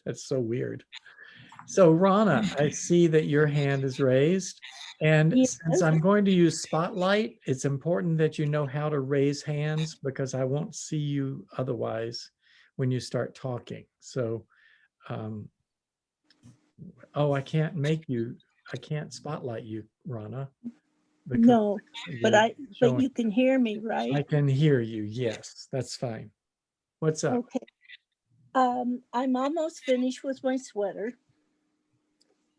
That's so weird. So Rana, I see that your hand is raised. And Yes. since I'm going to use Spotlight, it's important that you know how to raise hands because I won't see you otherwise when you start talking. So, oh, I can't spotlight you, Rana, because No, but you're showing. you can hear me, right? I can hear you. Yes, that's fine. What's up? Okay. I'm almost finished with my sweater,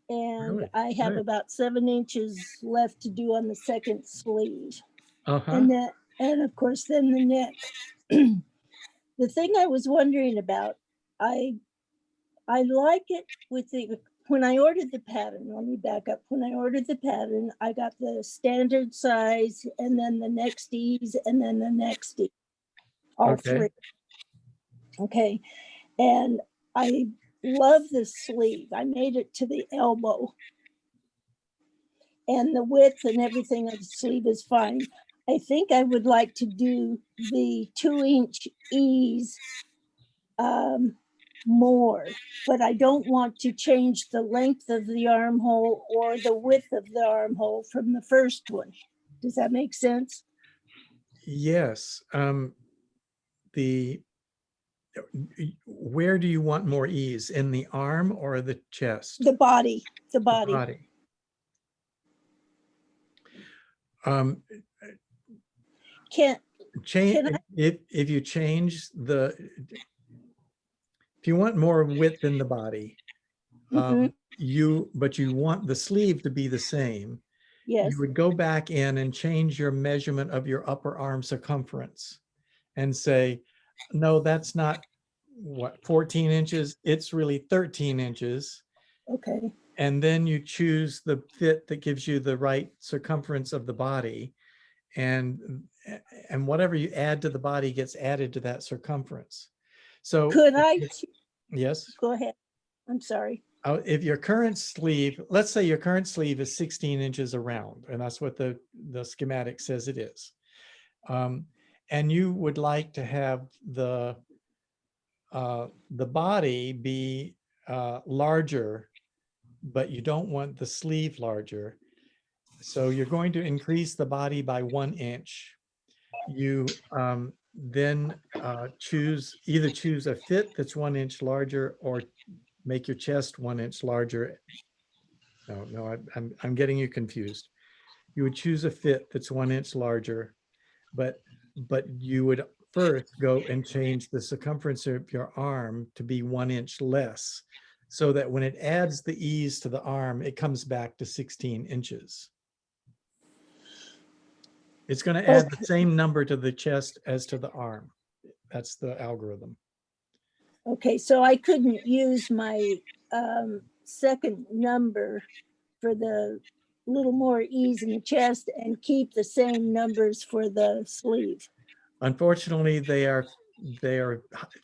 and Really? I have Good. about 7 inches left to do on the second sleeve. Uh-huh. And of course, then the neck. The thing I was wondering about, I like it with when I ordered the pattern, let me back up. When I ordered the pattern, I got the standard size and then the next ease and then the next ease, all three. Okay. And I love the sleeve. I made it to the elbow. And the width and everything of the sleeve is fine. I think I would like to do the 2-inch ease more, but I don't want to change the length of the armhole or the width of the armhole from the first one. Does that make sense? Yes. Where do you want more ease? In the arm or the chest? The body. The body. Can If you change if you want more width in the body, but you want the sleeve to be the same, yes. you would go back in and change your measurement of your upper arm circumference and say, no, that's not 14 inches, it's really 13 inches. Okay. And then you choose the fit that gives you the right circumference of the body, and whatever you add to the body gets added to that circumference. So could I? Yes. Go ahead. I'm sorry. If your current sleeve, let's say your current sleeve is 16 inches around, and that's what the schematic says it is. And you would like to have the body be larger, but you don't want the sleeve larger. So you're going to increase the body by 1 inch. You then either choose a fit that's 1 inch larger or make your chest 1 inch larger. No, I'm getting you confused. You would choose a fit that's 1 inch larger, but you would first go and change the circumference of your arm to be 1 inch less, so that when it adds the ease to the arm, it comes back to 16 inches. It's going to add the same number to the chest as to the arm. That's the algorithm. Okay, so I couldn't use my second number for the little more ease in the chest and keep the same numbers for the sleeve. Unfortunately, they are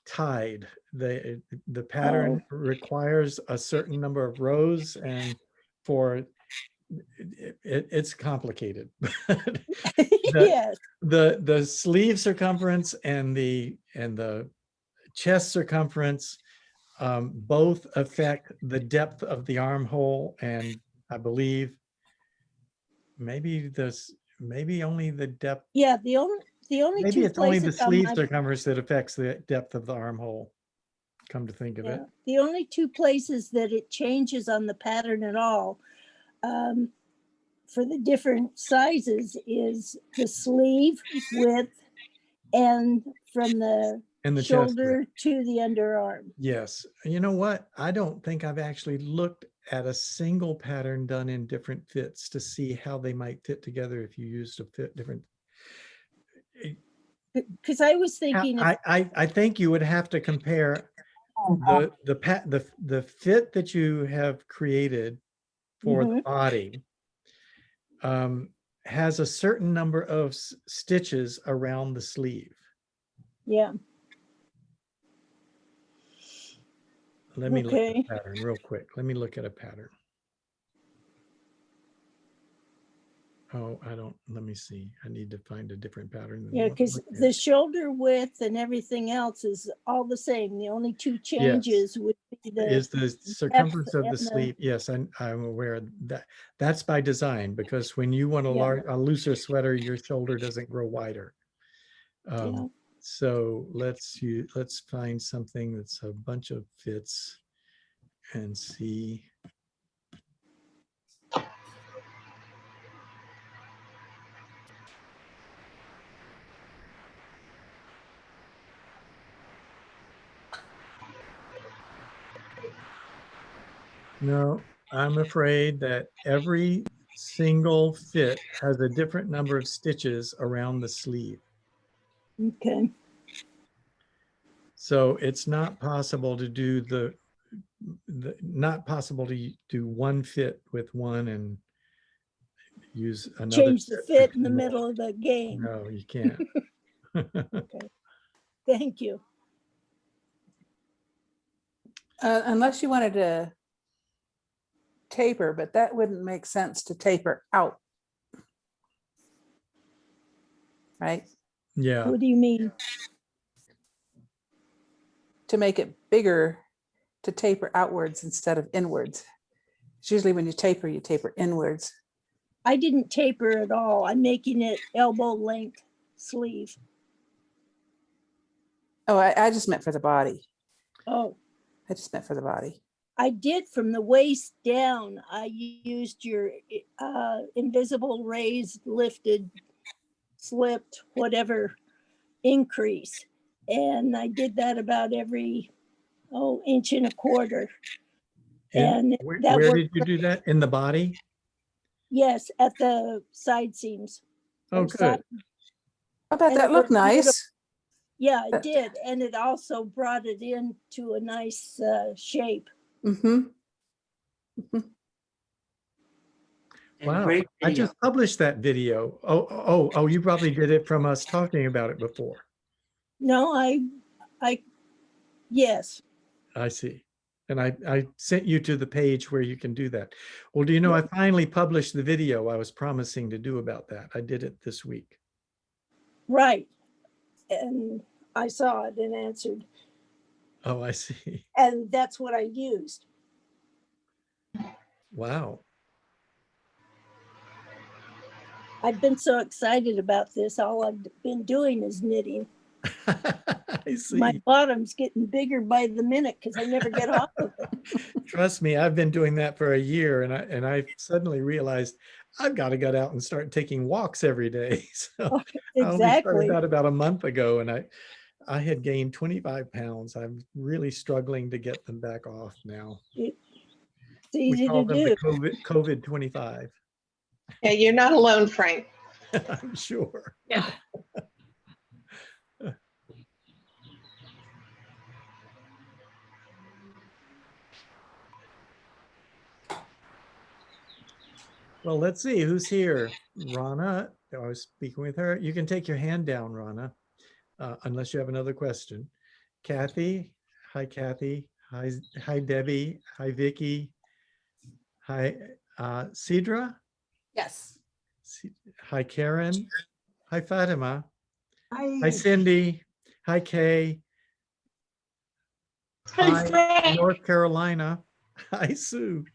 tied. The pattern requires a certain number of rows, and for it's complicated. Yes. The sleeve circumference and the chest circumference both affect the depth of the armhole, and I believe maybe only the depth. Yeah, the only Maybe two it's only the places on sleeve my circumference that affects the depth of the armhole, come to think of it. the only two places that it changes on the pattern at all for the different sizes is the sleeve width and from the chest shoulder width. to the underarm. Yes. You know what? I don't think I've actually looked at a single pattern done in different fits to see how they might fit together if you used a fit different. Because I was thinking, I think you would have to compare the fit that you have created for the body has a certain number of stitches around the sleeve. Yeah. Let me look at a pattern real quick. Let me look at a pattern. Oh, I don't, let me see. I need to find a different pattern than the Yeah, one I'm because looking the at. shoulder width and everything else is all the same. The only two Yes, changes would be the is the depth circumference of the and the, sleeve. Yes, I'm aware of that. That's by design, because when you want Yeah. a looser sweater, your shoulder doesn't grow wider. yeah. So let's find something that's a bunch of fits and see. No, I'm afraid that every single fit has a different number of stitches around the sleeve. Okay. So it's not possible to do not possible to do one fit with one and use another Change the set for fit in the two more. middle of the game. No, you can't. Okay. Thank you. Unless you wanted to taper, but that wouldn't make sense to taper out. Right? Yeah, What do you mean? To make it bigger, to taper outwards instead of inwards. It's usually when you taper inwards. I didn't taper at all. I'm making it elbow length sleeve. Oh, I just meant for the body. Oh, I just meant for the body. I did from the waist down. I used your invisible raised, lifted, slipped, whatever increase. And I did that about every, inch and a quarter. And that where worked did you do that? In the body? Yes, at the side seams. Oh, or side- good. I bet And that it looked worked beautiful. nice. Yeah, it That- did. And it also brought it into a nice shape. Mm-hmm. Wow, Great I video. just published that video. Oh, you probably did it from us talking about it before. No, yes. I see. And I sent you to the page where you can do that. Well, do you know, I finally published the video I was promising to do about that. I did it this week. Right. And I saw it and answered. Oh, I see. And that's what I used. Wow. I've been so excited about this. All I've been doing is knitting. I see. My bottom's getting bigger by the minute because I never get off of it. Trust me, I've been doing that for a year, and I suddenly realized I've got to get out and start taking walks every day. So I only started Exactly. that about a month ago, and I had gained 25 pounds. I'm really struggling to get them back off now. It's We easy call to them do. the COVID 25. Yeah, you're not alone, Frank. I'm sure. Yeah. Well, let's see who's here. Rana, I was speaking with her. You can take your hand down, Rana, unless you have another question. Kathy, hi, Kathy. Hi, Debbie. Hi, Vicky. Hi, Sidra. Yes. Hi, Karen. Hi, Fatima. Hi. Hi, Cindy. Hi, Kay. Hi, Frank. North Carolina. Hi, Sue.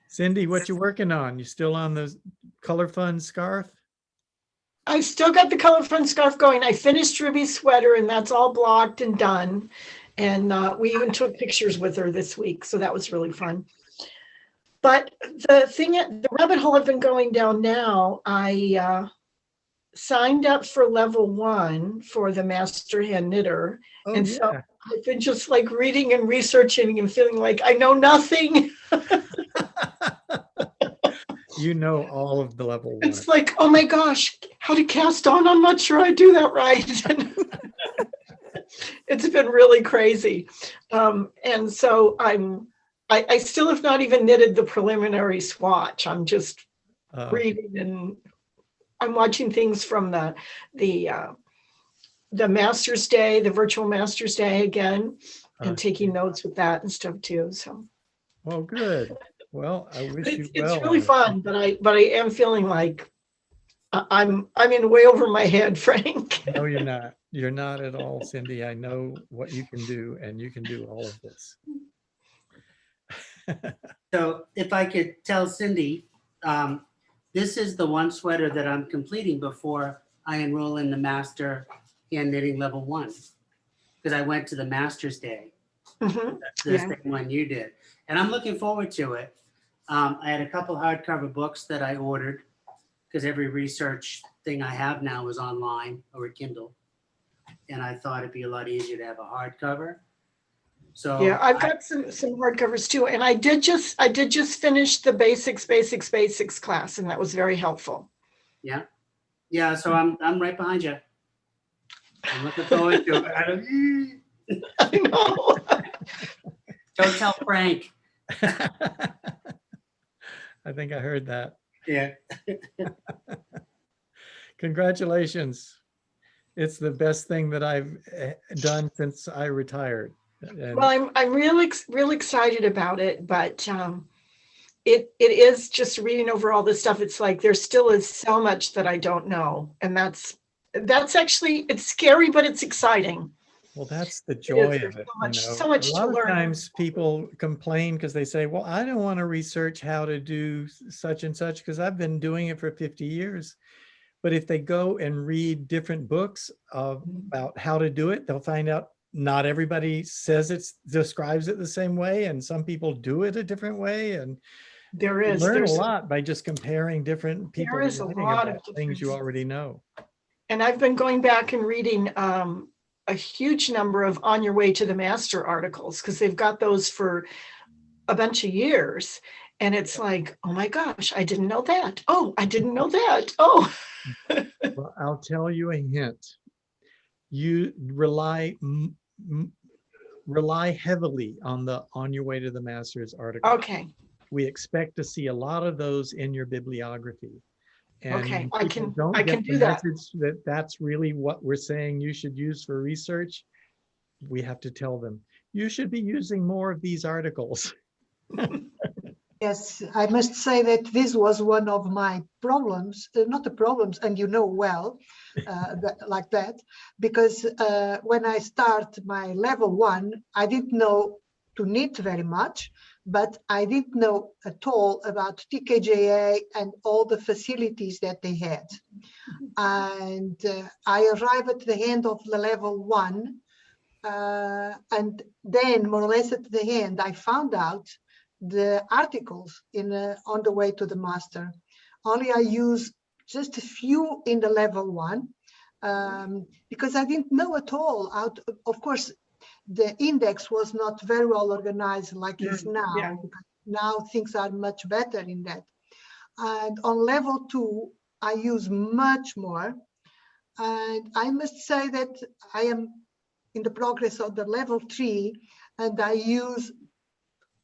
Cindy, what you working on? You still on the Color Fun scarf? I still got the Color Fun scarf going. I finished Ruby's sweater and that's all blocked and done. And we even took pictures with her this week. So that was really fun. But the rabbit hole I've been going down now, I signed up for level 1 for the Master Hand Knitter. Oh, and yeah. so I've been just like reading and researching and feeling like I know nothing. You know all of the level 1. It's like, oh my gosh, how to cast on? I'm not sure I do that right. It's been really crazy. And so I still have not even knitted the preliminary swatch. I'm just reading and I'm watching things from the Master's Day, the virtual Master's Day again, and taking notes with that and stuff too. So. Oh, good. Well, I wish you It's well. really on it. fun, but I am feeling like I'm in way over my head, Frank. No, you're not. You're not at all, Cindy. I know what you can do, and you can do all of this. So if I could tell Cindy, this is the one sweater that I'm completing before I enroll in the Master Hand Knitting Level 1. Because I went to the Master's Day, Mhm. the Yeah. same one you did. And I'm looking forward to it. I had a couple hardcover books that I ordered because every research thing I have now is online or a Kindle. And I thought it'd be a lot easier to have a hardcover. So Yeah, I've got some hardcovers too, and I did just finish the basics class, and that was very helpful. yeah, so I'm right behind you. I'm looking forward to it. I know. Don't tell Frank. I think I heard that. Yeah. Congratulations. It's the best thing that I've done since I retired. And Well, I'm really excited about it, but it is just reading over all this stuff. It's like there still is so much that I don't know, and that's actually, it's scary, but it's exciting. well, that's the joy There's of it. so much A to lot of learn. times people complain because they say, well, I don't want to research how to do such and such because I've been doing it for 50 years. But if they go and read different books about how to do it, they'll find out not everybody describes it the same way. And some people do it a different way. And There you is learn a there's lot by just comparing different people is a writing lot of about things you difference. already know. And I've been going back and reading a huge number of On Your Way to the Master articles because they've got those for a bunch of years. And it's like, oh my gosh, I didn't know that. Oh, I didn't know that. Oh, Well, I'll tell you a hint. You rely heavily on the On Your Way to the Masters article. okay. We expect to see a lot of those in your bibliography. And Okay, when I people can- don't I get can the do that. message that that's really what we're saying you should use for research, we have to tell them, you should be using more of these articles. Yes, I must say that this was one of my problems, not the problems, and you know well, like that, because when I start my level 1, I didn't know to knit very much, but I didn't know at all about TKJA and all the facilities that they had. And I arrived at the end of the level 1, and then more or less at the end, I found out the articles on the way to the master. Only I use just a few in the level 1 because I didn't know at all. Of course, the index was not very well organized like it is now. Yeah. Now things are much better in that. And on level 2, I use much more. And I must say that I am in the progress of the level 3, and I use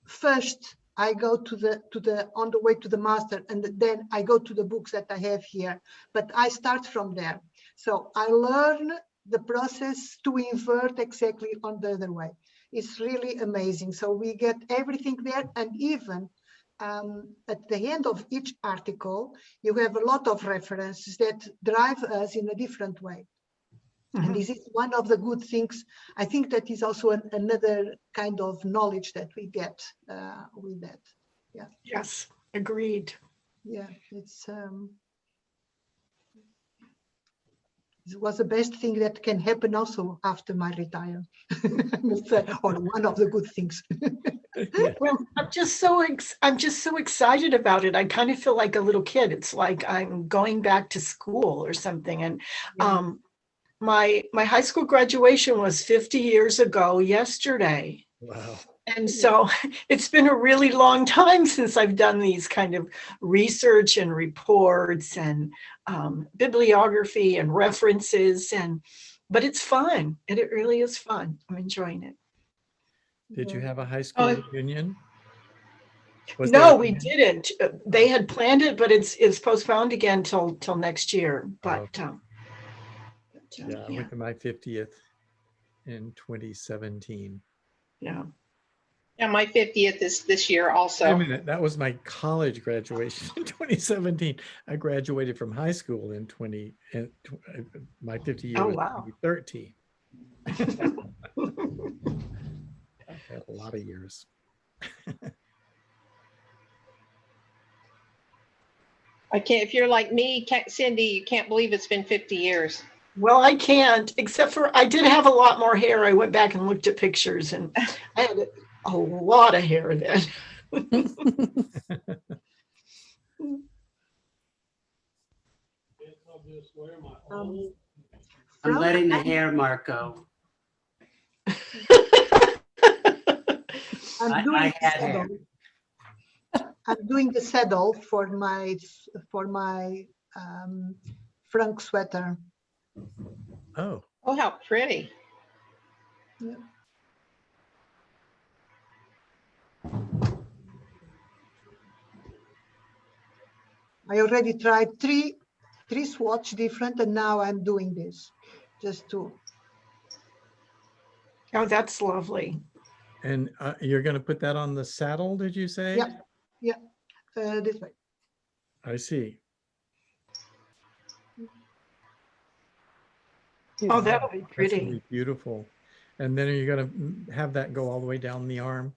first I go to the on the way to the master, and then I go to the books that I have here, but I start from there. So I learn the process to invert exactly on the other way. It's really amazing. So we get everything there, and even at the end of each article, you have a lot of references that drive us in a different way. And this is one of the good things. I think that is also another kind of knowledge that we get with that. Yeah. Yes, agreed. Yeah, it was the best thing that can happen also after my retire, or one of the good things. Well, I'm just so excited about it. I kind of feel like a little kid. It's like I'm going back to school or something. And Yeah. my high school graduation was 50 years ago yesterday. Wow. And so it's been a really long time since I've done these kind of research and reports and bibliography and references, but it's fun. It really is fun. I'm enjoying it. Did you have a high school reunion? Was No, there- we didn't. They had planned it, but it's postponed again till next year. But Yeah, I went to my 50th in 2017. yeah. Yeah, my 50th is this year Wait a also. minute, that was my college graduation in 2017. I graduated from high school in my 50 year Oh, was wow. 2013. I've had a lot of years. I can't, if you're like me, Cindy, you can't believe it's been 50 years. Well, I can't, except for I did have a lot more hair. I went back and looked at pictures and I had a lot of hair then. Um, I'm Frank, letting the hair mark go. I'm I doing the had hair. saddle. I'm doing the saddle for my Phrancko sweater. Oh, Oh, how pretty. I already tried three swatch different, and now I'm doing this just to. Oh, that's lovely. and you're going to put that on the saddle, did you say? Yeah, this way. I see. Oh, that'll be That's pretty. gonna be beautiful. And then are you going to have that go all the way down the arm?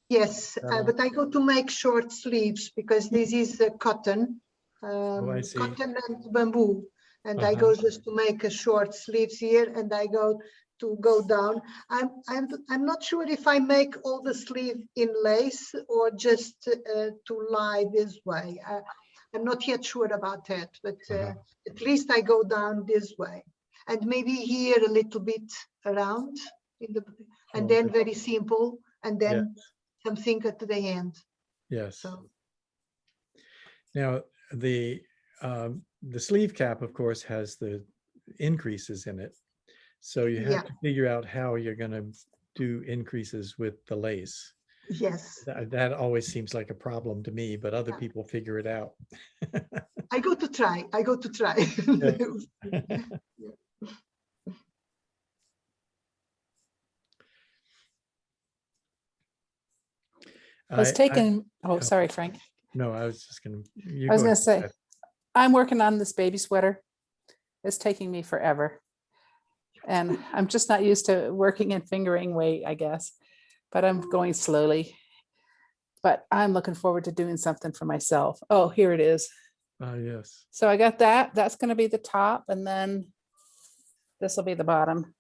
Yes, Saddle. but I go to make short sleeves because this is cotton, I see. cotton and bamboo, and I Uh-huh. go just to make a short sleeves here, and I go to go down. I'm not sure if I make all the sleeve in lace or just to lie this way. I'm not yet sure about that, but Uh-huh. at least I go down this way, and maybe here a little bit around in the, and then Okay. very simple, and then something at the end. Yes. So Now the sleeve cap, of course, has the increases in it. So you have Yeah. to figure out how you're going to do increases with the lace. yes, That always seems like a problem to me, but other Yeah. people figure it out. I go to try. I was taking, oh, oh. sorry, Frank. No, I was just going to. I was going to say, I'm working on this baby sweater. It's taking me forever. And I'm just not used to working in fingering weight, I guess, but I'm going slowly. But I'm looking forward to doing something for myself. Oh, here it is. Yes. So I got that. That's going to be the top, and then this will be the bottom.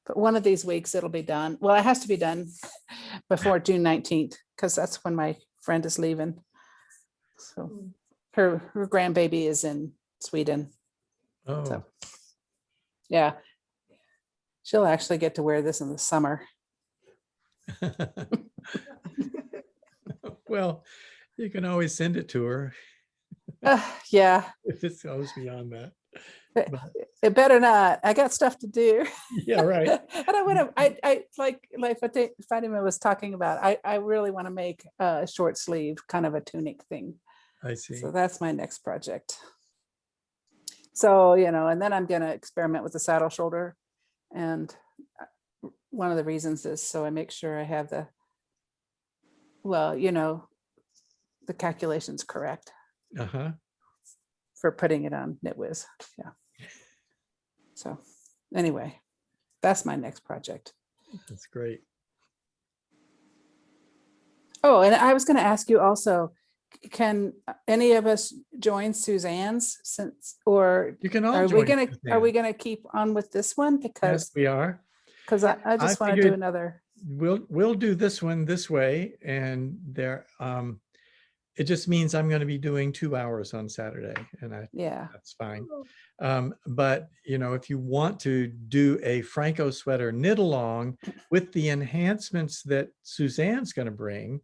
But one of these weeks it'll be done. Well, it has to be done before June 19th, because that's when my friend is leaving. So her grandbaby is in Sweden. Oh, So yeah, she'll actually get to wear this in the summer. well, you can always send it to her Yeah, if it goes beyond that. it better not. I got stuff to do. Yeah, right. And I want to, I like Fatima was talking about, I really want to make a short sleeve, kind of a tunic thing. I see. So that's my next project. So, and then I'm going to experiment with the saddle shoulder. And one of the reasons is so I make sure I have the calculations correct Uh-huh. for putting it on KnitWiz. Yeah. So anyway, that's my next project. That's great. Oh, and I was going to ask you also, can any of us join Suzanne's or You can all are join we Suzanne. gonna keep on with this one? Yes, we are. Because I just want to do figured- another. We'll do this one this way, and there it just means I'm going to be doing 2 hours on Saturday, and Yeah. that's fine. But if you want to do a Phrancko sweater knit along with the enhancements that Suzanne's going to bring,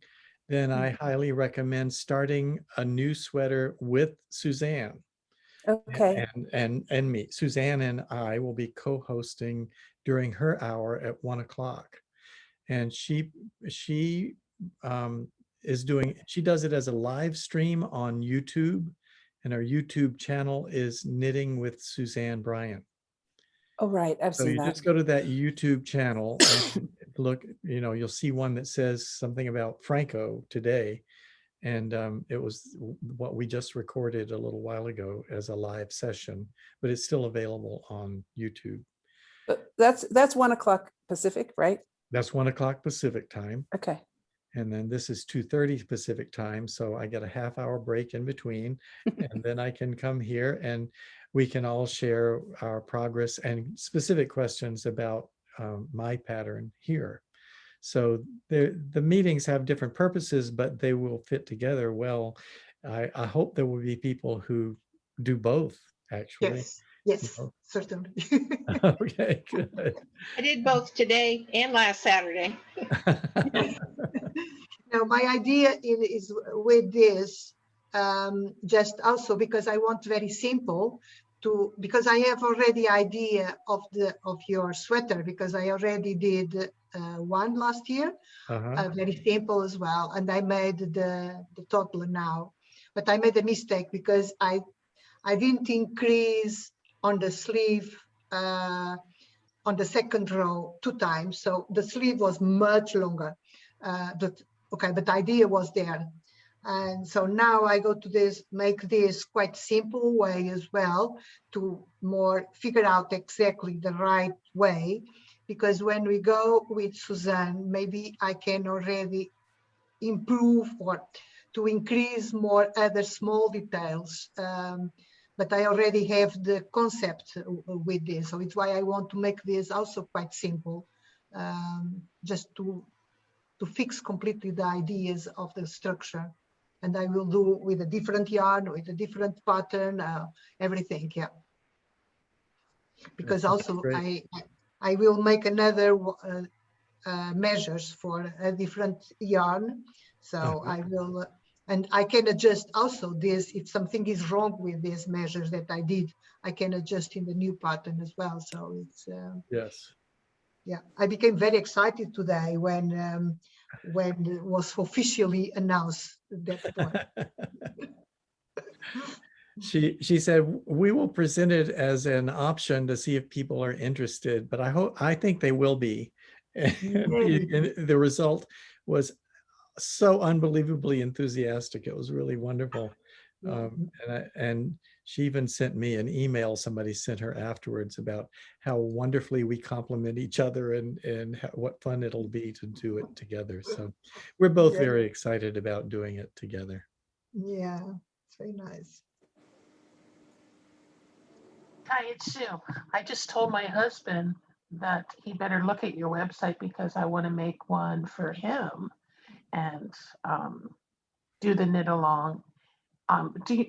then I highly recommend starting a new sweater with Suzanne. Okay. And me. Suzanne and I will be co-hosting during her hour at 1 o'clock. And she does it as a live stream on YouTube, and our YouTube channel is Knitting with Suzanne Bryant. Oh, right. I've So seen you that. just go to that YouTube channel and look, you'll see one that says something about Phrancko today. And it was what we just recorded a little while ago as a live session, but it's still available on YouTube. But that's 1 o'clock Pacific, right? That's 1 o'clock Pacific time. Okay. And then this is 2:30 Pacific time. So I get a half-hour break in between. And then I can come here and we can all share our progress and specific questions about my pattern here. So the meetings have different purposes, but they will fit together well. I hope there will be people who do both, actually. Yes, know. certainly. Okay, good. I did both today and last Saturday. Now, my idea is with this, just also because I want very simple because I have already idea of your sweater, because I already did one last year, very simple as well. And I made the toddler now, but I made a mistake because I didn't increase on the sleeve, on the second row 2 times. So the sleeve was much longer. Okay, but the idea was there. And so now I go to make this quite simple way as well to more figure out exactly the right way, because when we go with Suzanne, maybe I can already improve or to increase more other small details. But I already have the concept with this. So it's why I want to make this also quite simple, just to fix completely the ideas of the structure. And I will do with a different yarn, with a different pattern, everything, yeah. Because also I will make another measures for a different yarn. So I will, and I can adjust also this, if something is wrong with these measures that I did, I can adjust in the new pattern as well. So it's, Yes. yeah, I became very excited today when it was officially announced at that point. She said, we will present it as an option to see if people are interested, but I think they will be. And the result was so unbelievably enthusiastic. It was really wonderful. And she even sent me an email somebody sent her afterwards about how wonderfully we complement each other and what fun it'll be to do it together. So we're both very excited about doing it together. Yeah, it's very nice. Hi, it's Sue. I just told my husband that he better look at your website because I want to make one for him and do the knit along. Do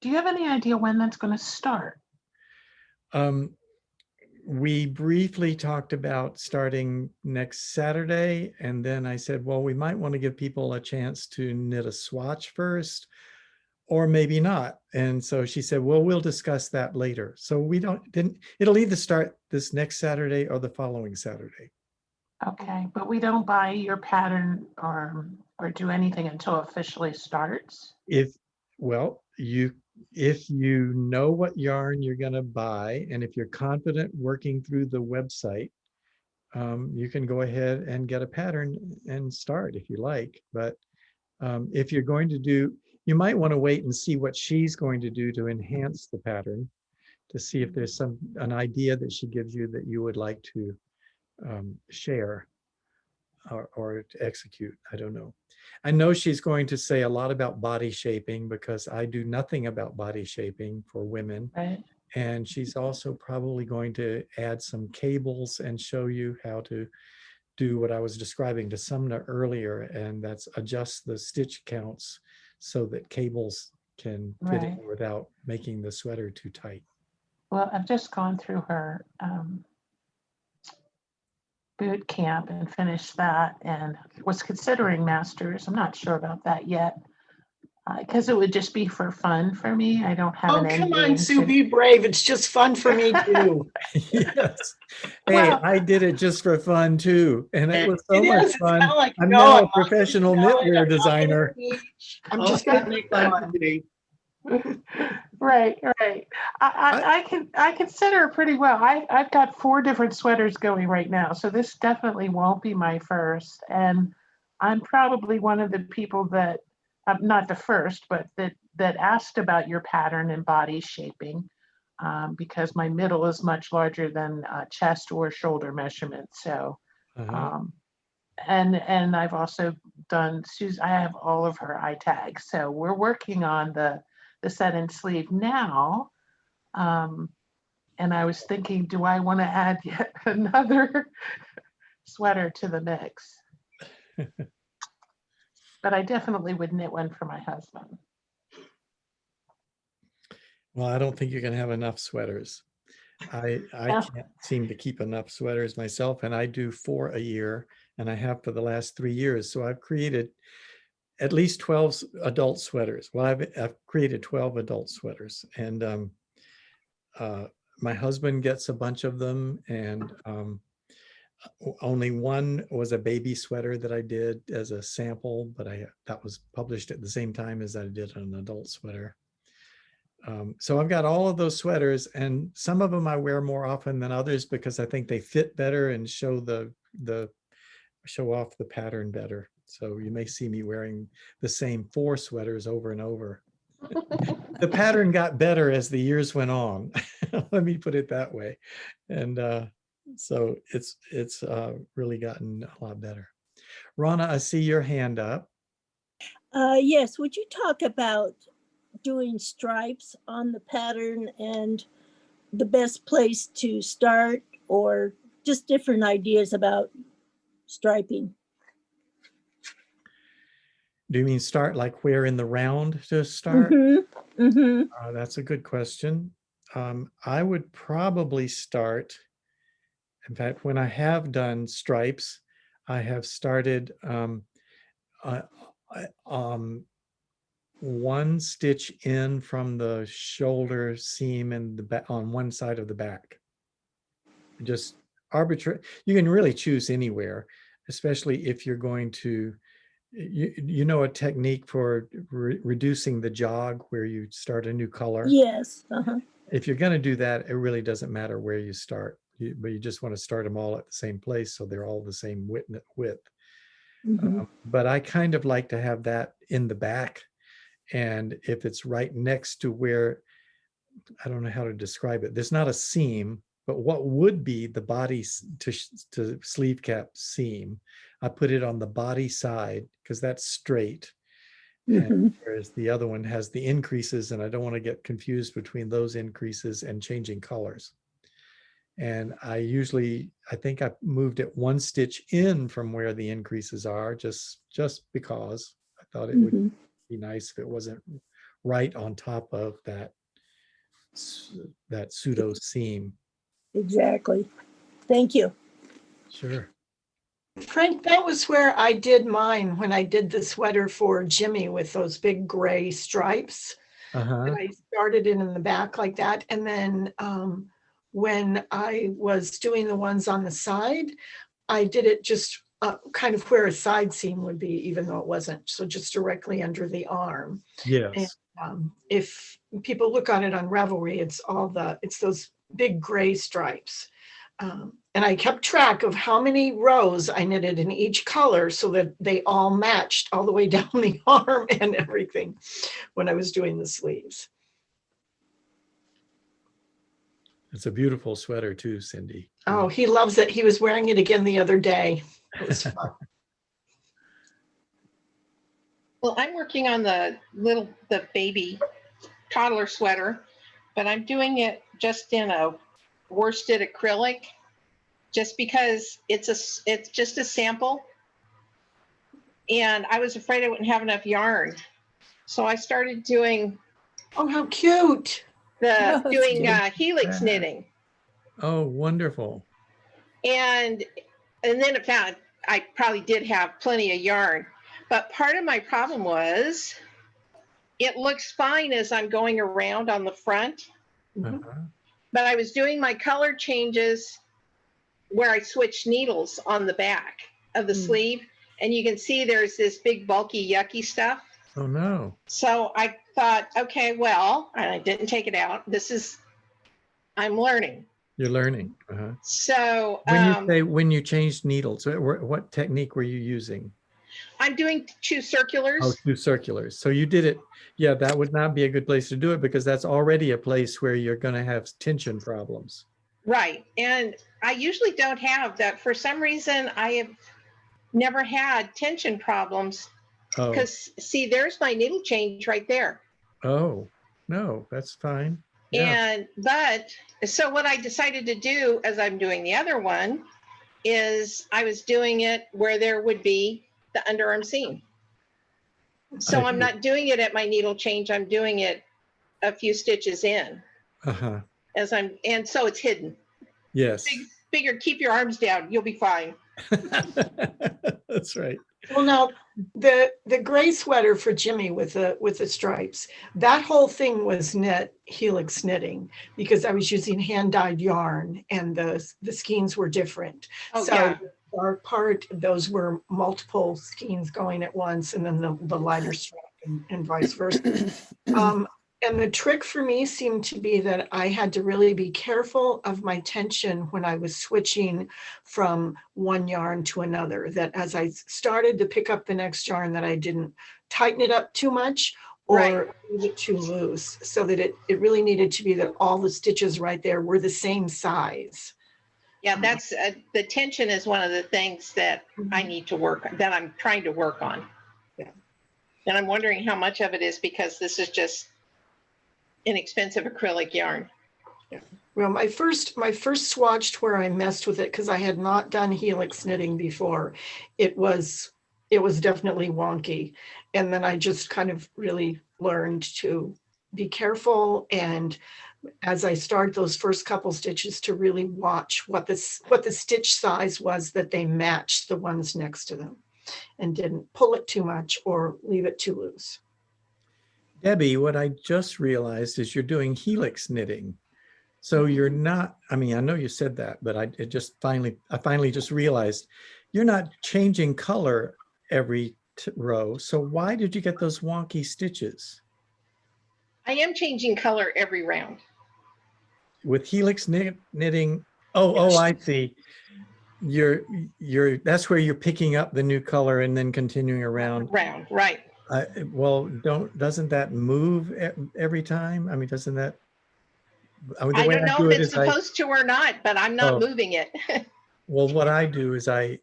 you have any idea when that's going to start? We briefly talked about starting next Saturday, and then I said, well, we might want to give people a chance to knit a swatch first, or maybe not. And so she said, well, we'll discuss that later. So it'll either start this next Saturday or the following Saturday. Okay, but we don't buy your pattern or do anything until it officially starts? If you know what yarn you're going to buy, and if you're confident working through the website, you can go ahead and get a pattern and start if you like. But if you're going to you might want to wait and see what she's going to do to enhance the pattern, to see if there's an idea that she gives you that you would like to share or to execute. I don't know. I know she's going to say a lot about body shaping because I do nothing about body shaping for women. Right. And she's also probably going to add some cables and show you how to do what I was describing to Sumner earlier, and that's adjust the stitch counts so that cables can fit in without making the sweater too tight. Well, I've just gone through her boot camp and finished that and was considering masters. I'm not sure about that yet because it would just be for fun for me. I don't have Oh, an end come on, game Sue, to- be brave. It's just fun for me too. Yes. Hey, Well- I did it just for fun too. And it was so It much is. It's fun. kinda like, I'm no, now I'm a not gonna professional do it. I'm knitwear not gonna designer. teach. I'm Oh, just it's gonna be make fun fun. for me. Right, right. I consider it pretty well. I've got 4 different sweaters going right now, so this definitely won't be my first. And I'm probably one of the people that, not the first, but that asked about your pattern and body shaping, because my middle is much larger than chest or shoulder measurement. So, um, and I've also done Susan. I have all of her eye tags, so we're working on the set and sleeve now. And I was thinking, do I want to add yet another sweater to the mix? But I definitely would knit one for my husband. Well, I don't think you're going to have enough sweaters. I Yeah. can't seem to keep enough sweaters myself, and I do 4 a year, and I have for the last 3 years. So I've created at least 12 adult sweaters. Well, I've created 12 adult sweaters, and my husband gets a bunch of them, and only one was a baby sweater that I did as a sample, but that was published at the same time as I did an adult sweater. So I've got all of those sweaters, and some of them I wear more often than others because I think they fit better and show off the pattern better. So you may see me wearing the same 4 sweaters over and over. The pattern got better as the years went on. Let me put it that way. And so it's really gotten a lot better. Rana, I see your hand up. Yes, would you talk about doing stripes on the pattern and the best place to start, or just different ideas about striping? Do you mean start like where in the round to start? That's a good question. I would probably start, in fact, when I have done stripes, I have started 1 stitch in from the shoulder seam and the back on one side of the back. Just arbitrary. You can really choose anywhere, especially if you're going to, you know, a technique for reducing the jog where you start a new color. Yes. If you're going to do that, it really doesn't matter where you start, but you just want to start them all at the same place so they're all the same width. But I kind of like to have that in the back. And if it's right next to where, I don't know how to describe it, there's not a seam, but what would be the body to sleeve cap seam, I put it on the body side because that's straight. And whereas the other one has the increases, and I don't want to get confused between those increases and changing colors. And I think I moved it 1 stitch in from where the increases are, just because I thought it would be nice if it wasn't right on top of that pseudo seam. Exactly. Thank you. Sure. Frank, that was where I did mine when I did the sweater for Jimmy with those big gray stripes. And I started it in the back like that. And then when I was doing the ones on the side, I did it just kind of where a side seam would be, even though it wasn't. So just directly under the arm. Yes. And if people look on it on Ravelry, it's those big gray stripes. And I kept track of how many rows I knitted in each color so that they all matched all the way down the arm and everything when I was doing the sleeves. It's a beautiful sweater too, Cindy. Oh, he loves it. He was wearing it again the other day. It was fun. Well, I'm working on the baby toddler sweater, but I'm doing it just in a worsted acrylic, just because it's just a sample. And I was afraid I wouldn't have enough yarn. So I started doing. Oh, how cute. Helix knitting. Oh, wonderful. And then it found I probably did have plenty of yarn. But part of my problem was it looks fine as I'm going around on the front. But I was doing my color changes where I switched needles on the back of the sleeve. And you can see there's this big bulky yucky stuff. Oh, no. So I thought, okay, well, and I didn't take it out. I'm learning. You're learning. Uh-huh. So When you say when you changed needles, what technique were you using? I'm doing 2 circulars. Oh, 2 circulars. So you did it. Yeah, that would not be a good place to do it because that's already a place where you're going to have tension problems. Right. And I usually don't have that. For some reason, I have never had tension problems Oh, because see, there's my needle change right there. oh, no, that's fine. Yeah. But so what I decided to do as I'm doing the other one is I was doing it where there would be the underarm seam. So I I'm see. not doing it at my needle change. I'm doing it a few stitches in Uh-huh. and so it's hidden. Yes. Figure, keep your arms down. You'll be fine. That's right. Well, now the gray sweater for Jimmy with the stripes, that whole thing was knit Helix Knitting because I was using hand dyed yarn and the skeins were different. Oh, So yeah. our part, those were multiple skeins going at once, and then the lighter strap and vice versa. And the trick for me seemed to be that I had to really be careful of my tension when I was switching from one yarn to another, that as I started to pick up the next yarn that I didn't tighten it up too much or Right. leave it too loose, so that it really needed to be that all the stitches right there were the same size. Yeah, that's the tension is one of the things that I need to that I'm trying to work on. Yeah. And I'm wondering how much of it is because this is just inexpensive acrylic yarn. Well, my first swatch where I messed with it, because I had not done Helix knitting before, it was definitely wonky. And then I just kind of really learned to be careful, and as I start those first couple stitches, to really watch what the stitch size was, that they matched the ones next to them and didn't pull it too much or leave it too loose. Debbie, what I just realized is you're doing Helix knitting. So you're not, I mean, I know you said that, but I finally just realized you're not changing color every row. So why did you get those wonky stitches? I am changing color every round. With Helix knitting, oh, I see. That's where you're picking up the new color and then continuing around. Right. Well, doesn't that move every time? I mean, doesn't that? I mean, the I way don't know do if it it's is supposed to or not, but I'm not Oh. moving it. Well, what I do is I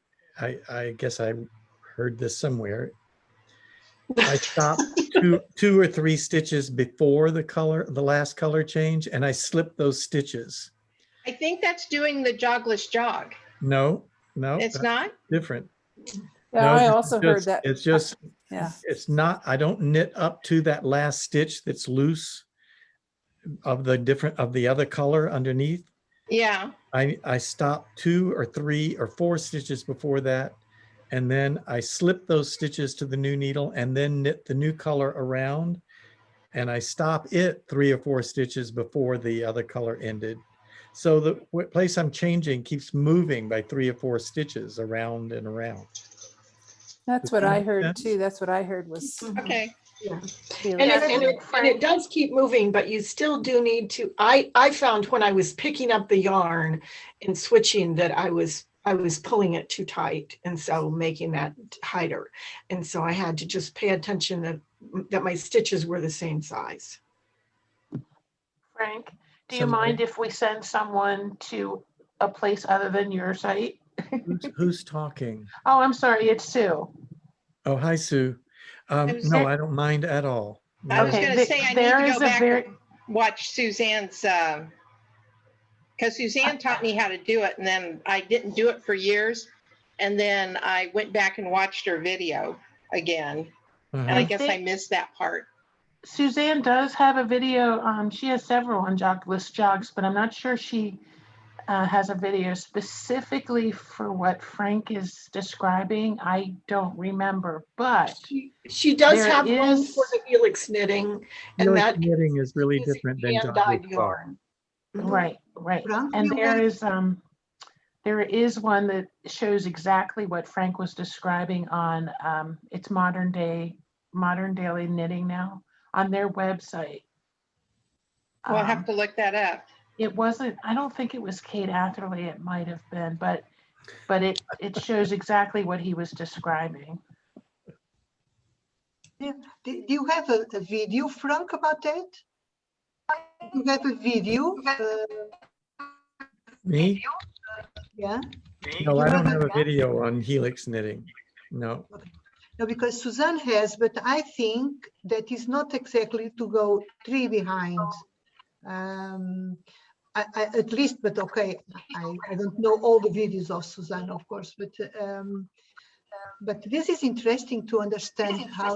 guess I heard this somewhere. I stop two or three stitches before the last color change, and I slip those stitches. I think that's doing the jogless jog. No, It's that's not? different. Yeah, No, I it's also heard just- that. It's just, Yeah. it's not, I don't knit up to that last stitch that's loose of the other color underneath. Yeah. I stop 2 or 3 or 4 stitches before that, and then I slip those stitches to the new needle and then knit the new color around, and I stop it 3 or 4 stitches before the other color ended. So the place I'm changing keeps moving by 3 or 4 stitches around and around. That's Does what that I make heard sense? too. That's what I heard was. Okay. Yeah. Helix. And it does keep moving, but you still do need to, I found when I was picking up the yarn and switching that I was pulling it too tight, and so making that tighter. And so I had to just pay attention that my stitches were the same size. Frank, do you Somebody- mind if we send someone to a place other than your site? Who's talking? Oh, I'm sorry, it's Sue. Oh, hi, Sue. was No, there- I don't mind at all. I was Okay, going to say I need there to is go a back very- and watch Suzanne's, because Suzanne taught me how to do it, and then I didn't do it for years. And then I went back and watched her video again, and I Uh-huh. guess I missed that part. Suzanne does have a video. She has several on jogless jogs, but I'm not sure she has a video specifically for what Frank is describing. I don't remember, but She does There have one is- for the Helix knitting, and Helix that knitting is really using different than hand-dyed jogless yarn. right. Phrancko, And you there is one that shows exactly what Frank was describing on it's modern day Modern Daily Knitting now on their website. We'll have to look that up. It wasn't, I don't think it was Kate Atherley, it might have been, but it shows exactly what he was describing. Yeah. Do you have a video, Frank, about that? Do you have a video? Me? Yeah. No, I You don't have have a- a video on Helix Knitting. No. No, because Suzanne has, but I think that is not exactly to go 3 behind. At least, but okay, I don't know all the videos of Suzanne, of course, but this is interesting to understand how.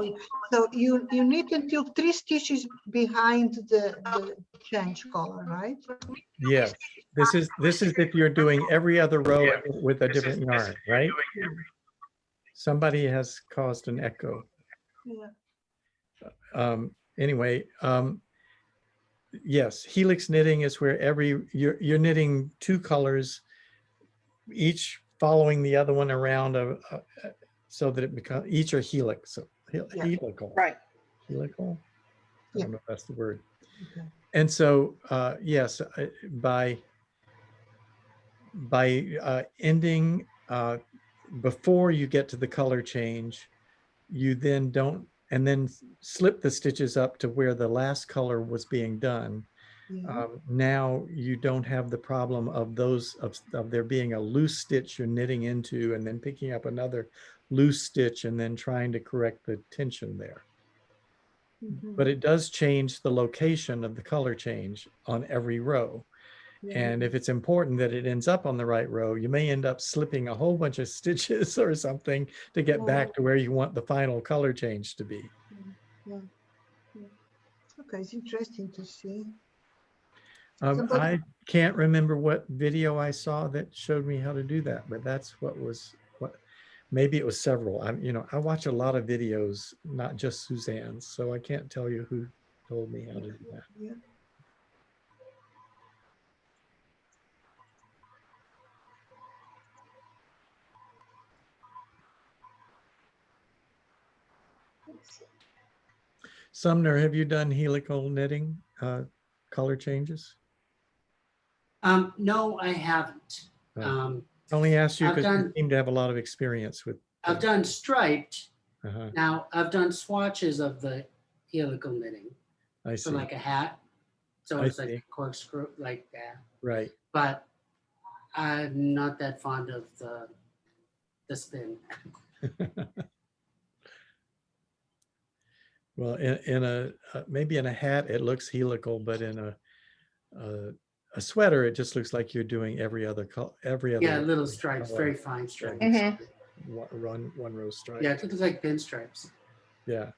So you need until 3 stitches behind the change color, right? Yes. This is if you're doing every other row with a different yarn, right? Somebody has caused an echo. Yeah. Anyway, yes, Helix knitting is where you're knitting 2 colors, each following the other one around so that it becomes, each are helix, so helical. Right. Helical? I Yeah. don't know if that's the word. Okay. And so, yes, by ending before you get to the color change, you then don't, and then slip the stitches up to where the last color was being done. Yeah. Now you don't have the problem of there being a loose stitch you're knitting into and then picking up another loose stitch and then trying to correct the tension there. Mhm. But it does change the location of the color change on every row. Yeah. And if it's important that it ends up on the right row, you may end up slipping a whole bunch of stitches or something to get back to where you want the final color change to be. Yeah. Yeah. Okay, it's interesting to see. I can't remember what video I saw that showed me how to do that, but that's what maybe it was several. I watch a lot of videos, not just Suzanne's, so I can't tell you who told me how to do that. Yeah. Sumner, have you done helical knitting, color changes? No, I haven't. I only asked you I've because you done- seem to have a lot of experience with. I've done striped. Uh-huh, Now, I've done swatches of the helical knitting I for see. like a hat. So I it's like see. a corkscrew like that. Right. But I'm not that fond of the spin. Well, in a maybe in a hat it looks helical, but in a sweater it just looks like you're doing every other Yeah, little stripes, color. very fine stripes. Mhm. one row stripe. Yeah, it looks like pinstripes. Yeah.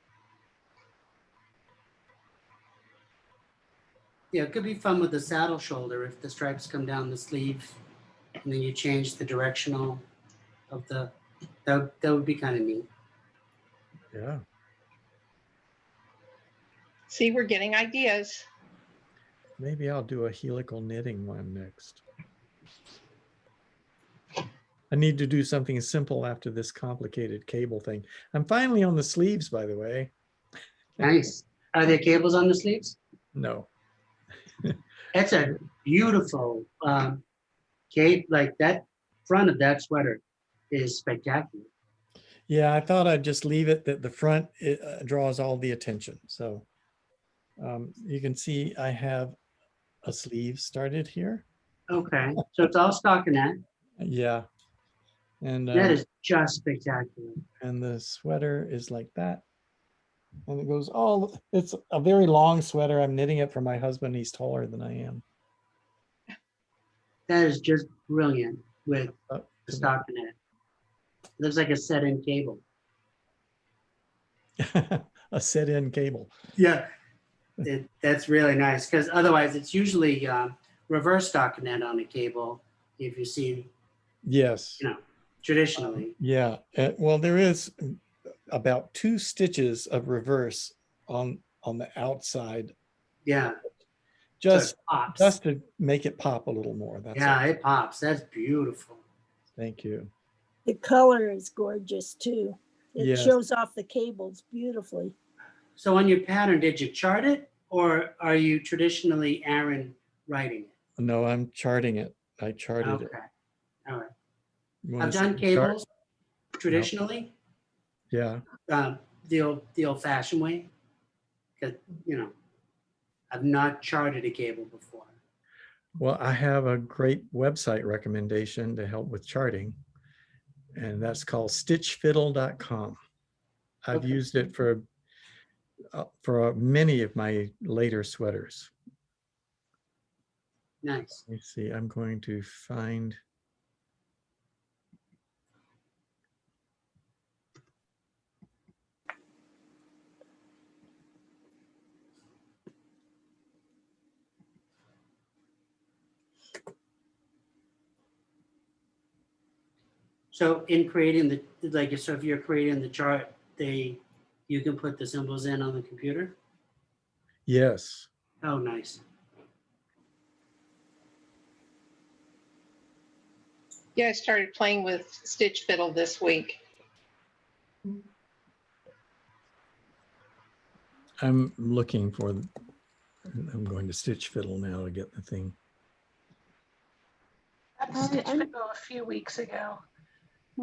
Yeah, it could be fun with the saddle shoulder if the stripes come down the sleeve and then you change the directional of that would be kind of neat. Yeah. See, we're getting ideas. Maybe I'll do a helical knitting one next. I need to do something simple after this complicated cable thing. I'm finally on the sleeves, by the way. Nice. Are there cables on the sleeves? No. That's a beautiful cape. Like that front of that sweater is spectacular. Yeah, I thought I'd just leave it that the front draws all the attention. So you can see I have a sleeve started here. Okay, so it's all stockinette. Yeah. And That is just spectacular. and the sweater is like that. And it goes it's a very long sweater. I'm knitting it for my husband. He's taller than I am. That is just brilliant with Up the to the- stockinette. Looks like a set-in cable. a set-in cable. Yeah, that's really nice because otherwise it's usually reverse stockinette on a cable. If you see, Yes. traditionally. Yeah. Well, there is about 2 stitches of reverse on the outside, Yeah, so just it pops. to make it pop a little more. That's Yeah, all. it pops. That's beautiful. Thank you. The color is gorgeous too. It Yes. shows off the cables beautifully. So on your pattern, did you chart it or are you traditionally Aaron writing it? No, I'm charting it. I charted Okay, it. all right. You wanna I've see done the chart? cables traditionally, Yeah, the old fashioned way. Cause you know, I've not charted a cable before. well, I have a great website recommendation to help with charting. And that's called stitchfiddle.com. I've Okay. used it for many of my later sweaters. Nice. Let me see, I'm going to find. So in creating the, like, so if you're creating the chart, you can put the symbols in on the computer? Yes, Oh, nice. Yeah, I started playing with Stitch Fiddle this week. I'm looking for, I'm going to Stitch Fiddle now to get the thing. I stitched Fiddle a few weeks ago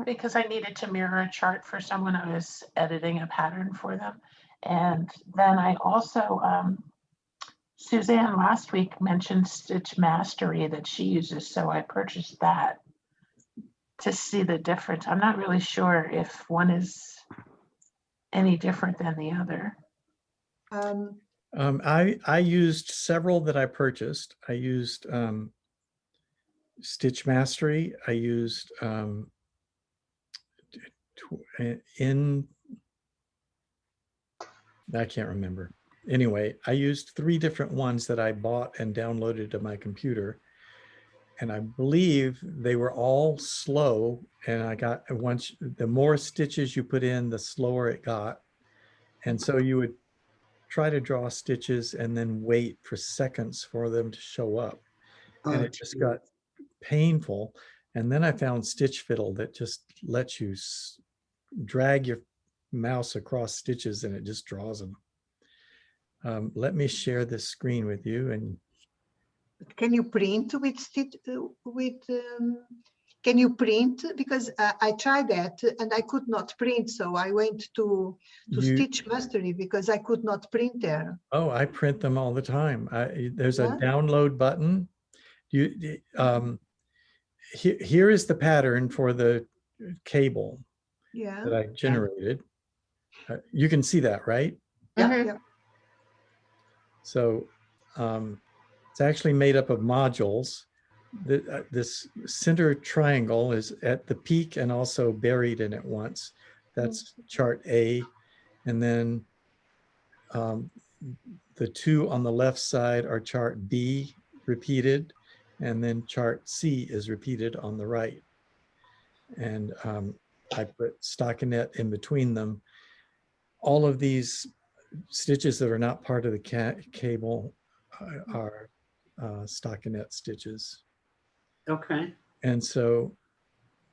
because I needed to mirror a chart for someone. I was editing a pattern for them. And then I also, Suzanne last week mentioned Stitch Mastery that she uses, so I purchased that to see the difference. I'm not really sure if one is any different than the other. I used several that I purchased. I used Stitch Mastery. I used I can't remember. Anyway, I used 3 different ones that I bought and downloaded to my computer. And I believe they were all slow. And I got, once, the more stitches you put in, the slower it got. And so you would try to draw stitches and then wait for seconds for them to show up. And it just got painful. And then I found Stitch Fiddle that just lets you drag your mouse across stitches and it just draws them. Let me share this screen with you. And Can you print with stitch can you print? Because I tried that and I could not print. So I went to Stitch Mastery because I could not print there. Oh, I print them all the time. There's a Yeah. download button. Here is the pattern for the cable Yeah. that I generated. You can see that, right? Yeah. Mhm. Yeah. So it's actually made up of modules. This center triangle is at the peak and also buried in it once. That's chart A. And then the 2 on the left side are chart B repeated. And then chart C is repeated on the right. And I put stockinette in between them. All of these stitches that are not part of the cable are stockinette stitches. Okay. And so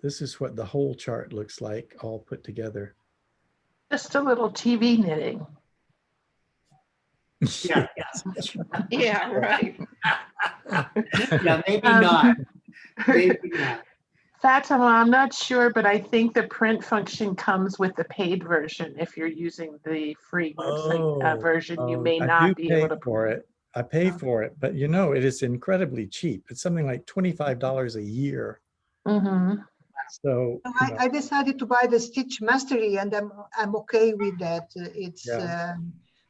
this is what the whole chart looks like all put together. Just a little TV knitting. Yeah, Yeah, right. yeah, maybe not. Maybe not. Fatima, I'm not sure, but I think the print function comes with the paid version. If you're using the free website version, you may I not do be pay able to. for it. I pay for it, but you know, it is incredibly cheap. It's something like $25 a year. Mhm. So So I decided to buy the Stitch Mastery and I'm okay with that. It's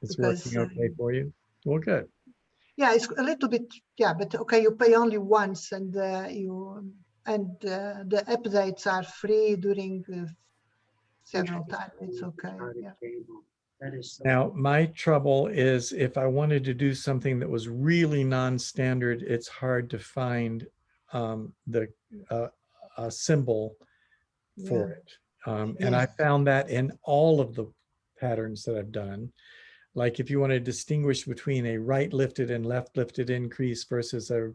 it's because, working okay for you. Well, good. yeah, it's a little bit, yeah, but okay, you pay only once and the updates are free during several times. It's okay. Yeah. That is so Now, cool. my trouble is if I wanted to do something that was really non-standard, it's hard to find a symbol for Yeah. it. And I Yes. found that in all of the patterns that I've done. Like if you want to distinguish between a right lifted and left lifted increase versus a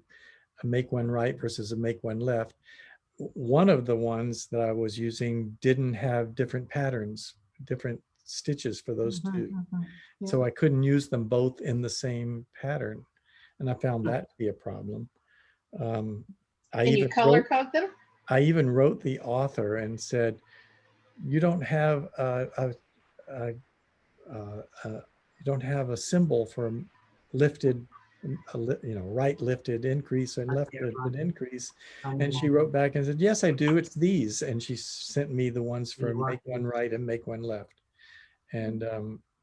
make one right versus a make one left, one of the ones that I was using didn't have different patterns different stitches for those Mhm, two. mhm. Yeah. So I couldn't use them both in the same pattern. And I found Hmm. that to be a problem. I Can you even color wrote, code them? I even wrote the author and said, you don't have you don't have a symbol for lifted, right lifted increase and left Yeah, lifted increase. fine. And she wrote back and said, yes, I do. It's these. And she sent me the ones for You want make one these. right and make one left. And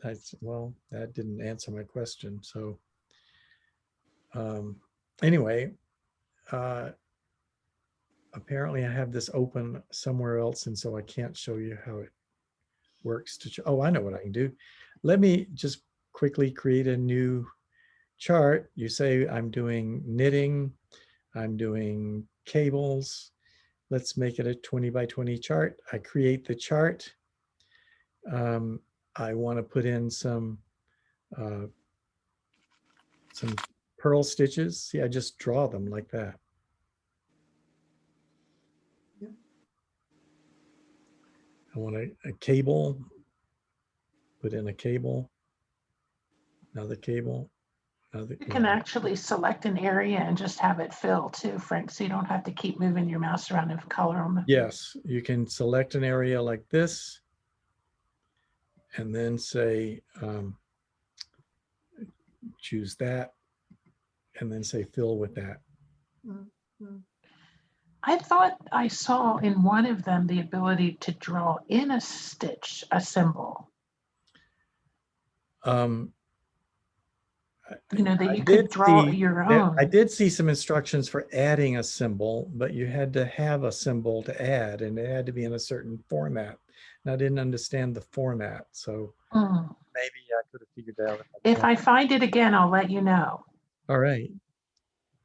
I said, well, that didn't answer my question. So anyway, apparently I have this open somewhere else. And so I can't show you how it works to show. Oh, I know what I can do. Let me just quickly create a new chart. You say I'm doing knitting, I'm doing cables. Let's make it a 20 by 20 chart. I create the chart. I want to put in some purl stitches. See, I just draw them like that. Yep. I want a cable, put in a cable, another cable, another. You can actually select an area and just have it fill too, Frank, so you don't have to keep moving your mouse around and color them. Yes, you can select an area like this and then say, choose that and then say fill with that. I thought I saw in one of them the ability to draw in a stitch, a symbol, Um, that I you could did draw see your that I own. did see some instructions for adding a symbol, but you had to have a symbol to add and it had to be in a certain format. And I didn't understand the format. So Mm. maybe I could have figured out. If I find it again, I'll let you know. All right.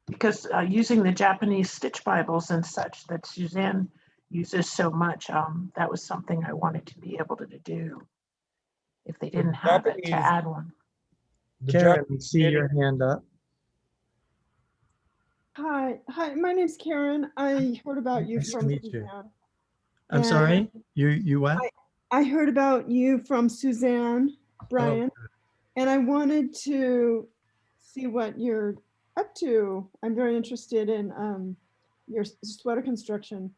Because using the Japanese stitch Bibles and such that Suzanne uses so much, that was something I wanted to be able to do if they didn't have it, to Japanese, add one. Karen, I see your hand up. Hi, my name's Karen. I heard about you Nice to from meet you. Suzanne. I'm And sorry, you what? I heard about you from Suzanne, Oh, Brian, and I wanted to see what you're up to. I'm very interested in your sweater construction.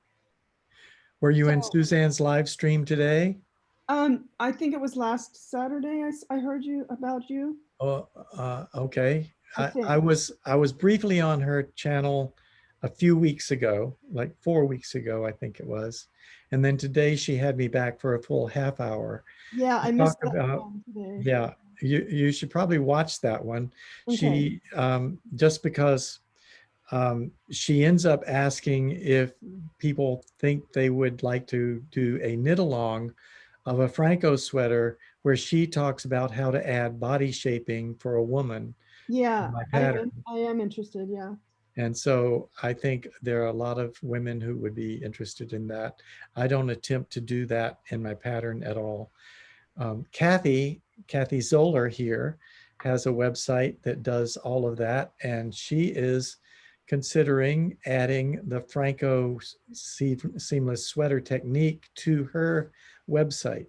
were you in So- Suzanne's live stream today? I think it was last Saturday. I heard about you. Oh, okay. I think. I was briefly on her channel a few weeks ago, like 4 weeks ago, I think it was. And then today she had me back for a full half hour. Yeah, I to missed talk that about, one today. yeah, you should probably watch that one. Okay. She, just because she ends up asking if people think they would like to do a knit along of a Phrancko sweater where she talks about how to add body shaping for a woman Yeah, in my I pattern. am interested. Yeah. And so I think there are a lot of women who would be interested in that. I don't attempt to do that in my pattern at all. Kathy Zoller here has a website that does all of that. And she is considering adding the Phrancko seamless sweater technique to her website.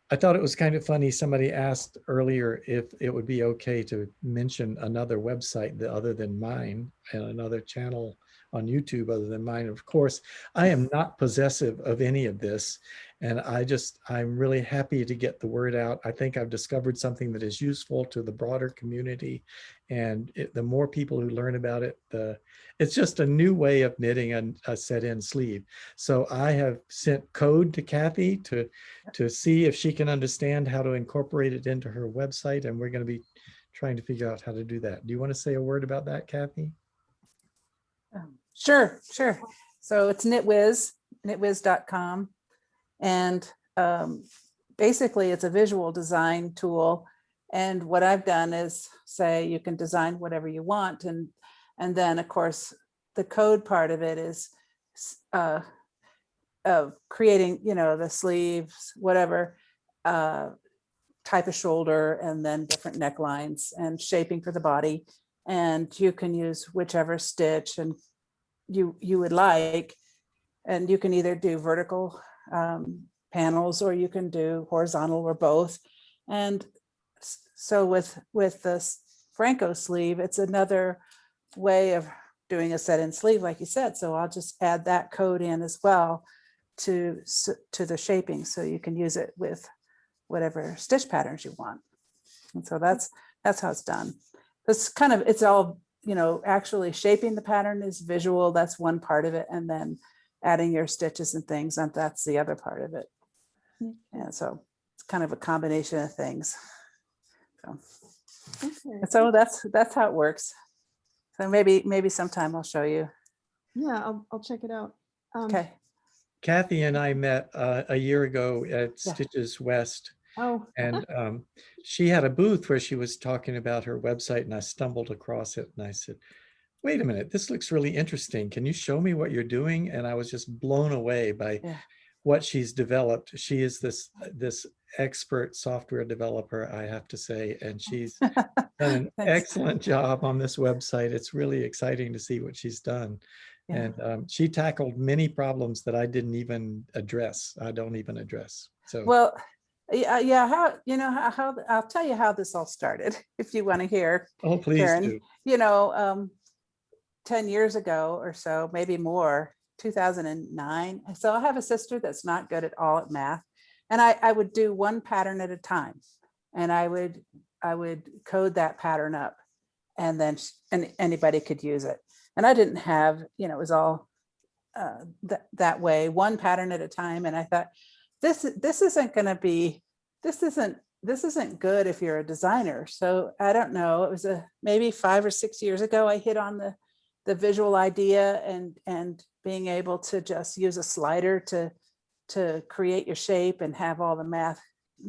I thought it was kind of funny. Somebody asked earlier if it would be okay to mention another website other than mine and another channel on YouTube other than mine. Of course, I am not possessive of any of this. And I'm really happy to get the word out. I think I've discovered something that is useful to the broader community. And the more people who learn about it, it's just a new way of knitting a set-in sleeve. So I have sent code to Kathy to see if she can understand how to incorporate it into her website. And we're going to be trying to figure out how to do that. Do you want to say a word about that, Kathy? Sure. So it's knitwiz.com. And basically it's a visual design tool. And what I've done is say you can design whatever you want. And then of course, the code part of it is of creating, the sleeves, whatever type of shoulder, and then different necklines and shaping for the body. And you can use whichever stitch and you would like. And you can either do vertical panels, or you can do horizontal or both. And so with this Phrancko sleeve, it's another way of doing a set-in sleeve, like you said. So I'll just add that code in as well to the shaping, so you can use it with whatever stitch patterns you want. And so that's how it's done. It's all, actually shaping the pattern is visual. That's one part of it. And then adding your stitches and things, and that's the other part of it. And so it's kind of a combination of things. So that's how it works. So maybe sometime I'll show you. Yeah, I'll check it out. Okay. Kathy and I met a year ago at Yeah. Stitches West, Oh, and she had a booth where she was talking about her website, and I stumbled across it and I said, wait a minute, this looks really interesting. Can you show me what you're doing? And I was just blown away by what she's developed. She is this expert software developer, I have to say, and she's done an excellent job on this website. It's really exciting to see what she's done. Yeah. And she tackled many problems that I didn't even address. I don't even address. So Well, yeah, how I'll tell you how this all started, if you want to hear. oh, please Karen. do. 10 years ago or so, maybe more, 2009. So I have a sister that's not good at all at math. And I would do one pattern at a time. And I would code that pattern up, and then anybody could use it. And I didn't have, it was all that way, one pattern at a time. And I thought, this isn't good if you're a designer. So I don't know, it was maybe 5 or 6 years ago, I hit on the visual idea and being able to just use a slider to create your shape and have all the math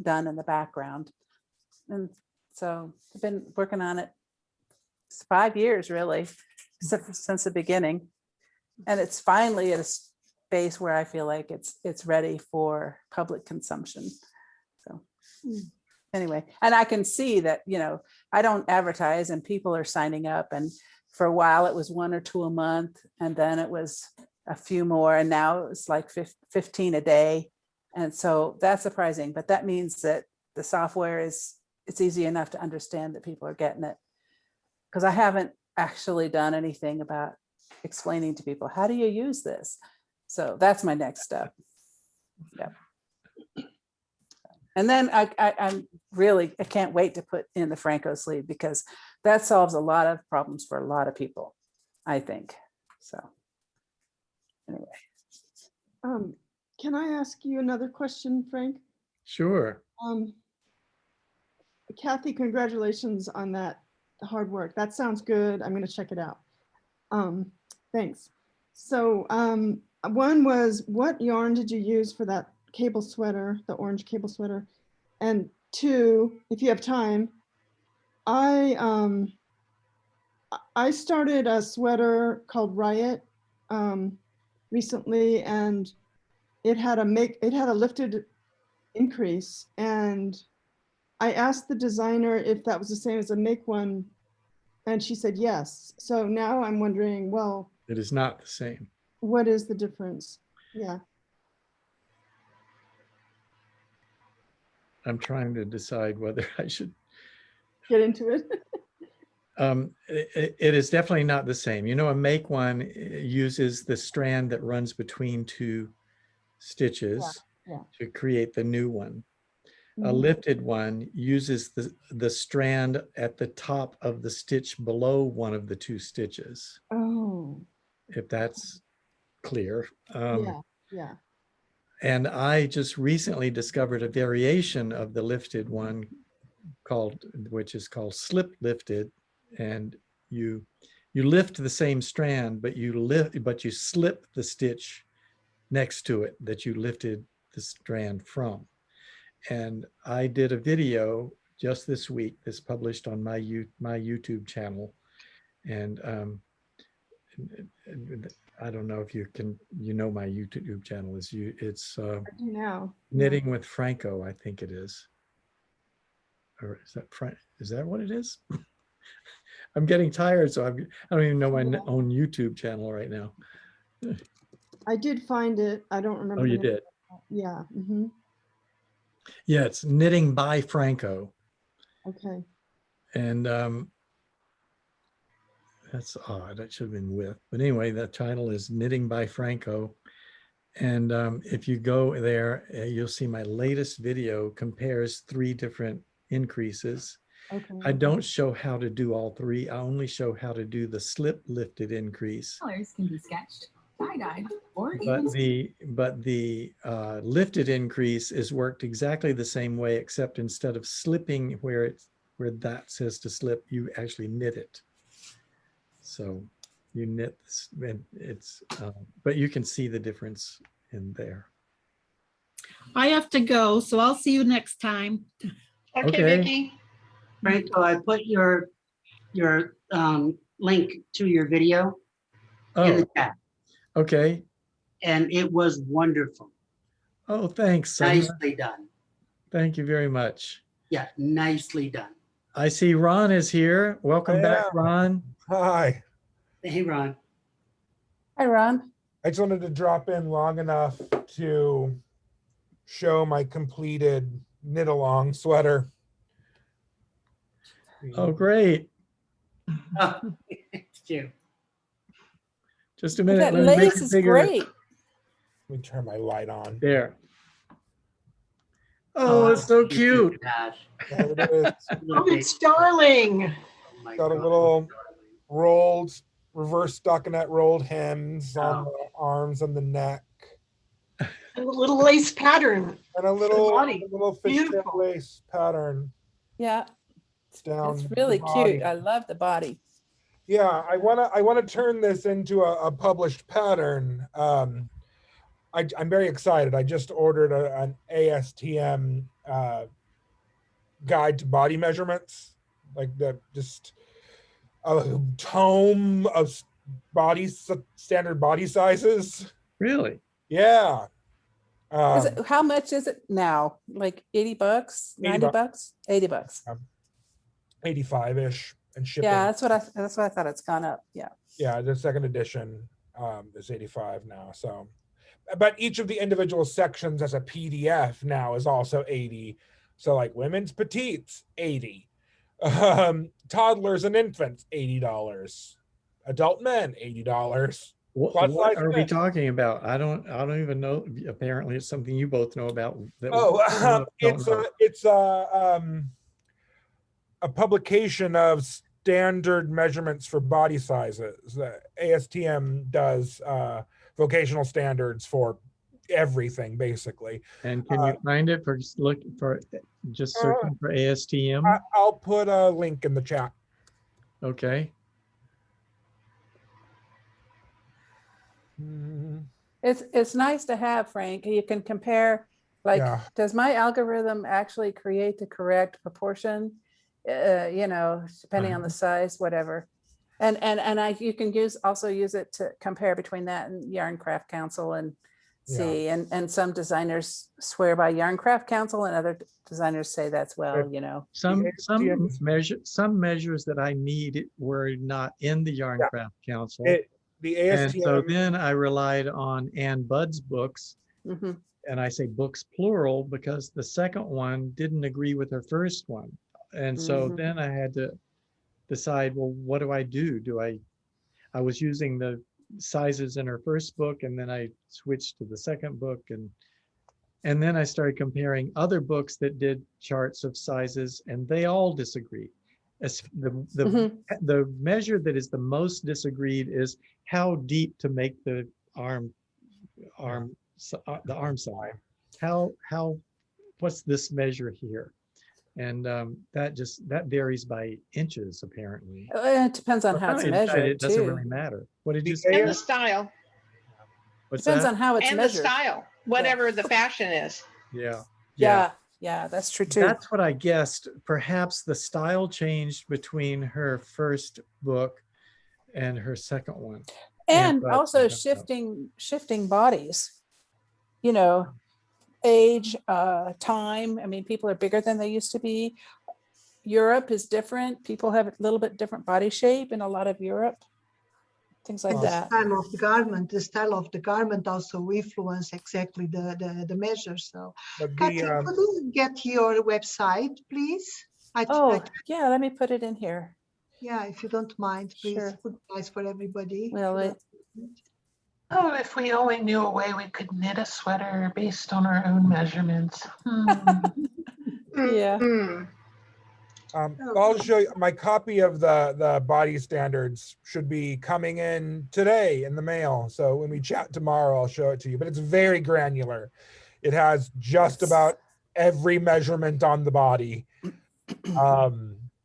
done in the background. And so I've been working on it 5 years, really, since the beginning. And it's finally at a space where I feel like it's ready for public consumption. So anyway, and I can see that, I don't advertise and people are signing up, and for a while it was 1 or 2 a month, and then it was a few more, and now it's like 15 a day. And so that's surprising, but that means that the software it's easy enough to understand that people are getting it, because I haven't actually done anything about explaining to people, how do you use this? So that's my next step. Yeah. And then I can't wait to put in the Phrancko sleeve, because that solves a lot of problems for a lot of people, I think. So anyway. Can I ask you another question, Frank? Sure. Kathy, congratulations on that hard work. That sounds good. I'm going to check it out. Thanks. So one was, what yarn did you use for that cable sweater, the orange cable sweater? And 2, if you have time, I started a sweater called Riot recently, and it had a lifted increase, and I asked the designer if that was the same as a make one, and she said yes. So now I'm wondering, well, It is not the same. what is the difference? Yeah. I'm trying to decide whether I should Get into it. It is definitely not the same. A make one uses the strand that runs between 2 stitches to create the new one. A lifted one uses the strand at the top of the stitch below one of the 2 stitches. Oh. If that's clear. Yeah. And I just recently discovered a variation of the lifted one which is called slip lifted. And you lift the same strand, but you slip the stitch next to it that you lifted the strand from. And I did a video just this week that's published on my YouTube channel. And I don't know if you my YouTube channel is it's I do now. Knitting with Phrancko, I think it is. Or is that what it is? I'm getting tired, so I don't even know my own YouTube channel right now. I did find it. I don't remember. Oh, you the name. did? Yeah. Yeah, it's Knitting by Phrancko. Okay. And that's odd. That should have been with. But anyway, the title is Knitting by Phrancko. And if you go there, you'll see my latest video compares 3 different increases. Okay. I don't show how to do all 3. I only show how to do the slip lifted increase. Colors can be sketched, tie-dyed, or But even the lifted increase is worked exactly the same way, except instead of slipping where that says to slip, you actually knit it. So you knit this, and it's but you can see the difference in there. I have to go, so I'll see you next time. Okay, Okay. Vicki. Phrancko, I put your link to your video in Oh, the chat, okay. and it was wonderful. Oh, thanks. Summer. Nicely done. Thank you very much. Yeah, nicely done. I see Ron is here. Welcome back, Ron. Hi. Hey, Ron. Hi, Ron. I just wanted to drop in long enough to show my completed knit along sweater. Oh, great. Oh, it's cute. Just a minute. That Let me make lace it is bigger. great. Let me turn my light on. There. Oh, it's so cute. Gosh. There it is. Oh, it's darling. Oh my Got a God. little rolled, reverse stockinette rolled hems on the arms and the neck. And a little lace pattern. And a little body. fishtail Beautiful. lace pattern Yeah, down. it's the really body. cute. I love the body. Yeah, I wanna turn this into a published pattern. I'm very excited. I just ordered an ASTM guide to body measurements, like just a tome of standard body sizes. Really? Yeah. How much is it now? Like 80 bucks, 90 bucks, 80 bucks. 85-ish and shipping. Yeah, that's what I thought. It's gone up. Yeah. Yeah, the second edition is 85 now. So, but each of the individual sections as a PDF now is also 80. So like women's petites, 80. Toddlers and infants, $80. Adult men, $80. What size are we men. talking about? I don't even know. Apparently, it's something you both know about. That It's a publication of standard measurements for body sizes. ASTM does vocational standards for everything, basically. And can you find it for searching for ASTM? I'll put a link in the chat. Okay. It's nice to have, Frank. You can compare, like, Yeah. does my algorithm actually create the correct proportion? Depending on the size, whatever. And you can also use it to compare between that and Yarn Craft Council and see. And some designers swear by Yarn Craft Council, and other designers say that's Some measures that I need were not in the Yarn Craft Council. The And so ASTM, then I relied on Ann Budd's books, Mhm. and I say books plural because the second one didn't agree with her first one. And so Mhm. then I had to decide, well, what do? I was using the sizes in her first book, and then I switched to the second book, and then I started comparing other books that did charts of sizes, and they all disagreed. As the measure that is the most disagreed is how deep to make the arm side. What's this measure here? And that varies by inches, apparently. It depends on how it's Finally I decided measured it doesn't too. really matter. What did you The say? And the style, What's Depends that? on how it's and the measured. style, whatever the fashion is. Yeah. Yeah, that's true too. That's what I guessed. Perhaps the style changed between her first book and her second one. And but- also shifting bodies, age, time. I mean, people are bigger than they used to be. Europe is different. People have a little bit different body shape in a lot of Europe. things like And the that. style of the garment also influence exactly the measure. So, But Kathy, could you get your website, please? Oh, yeah, let me put it in here. Yeah, if you don't mind, please. Sure. Would be nice for everybody. Well, if you it- don't mind. Oh, if we only knew a way we could knit a sweater based on our own measurements. Yeah. Mm. I'll show you my copy of the body standards should be coming in today in the mail. So when we chat tomorrow, I'll show it to you. But it's very granular. It has just about every measurement on the body.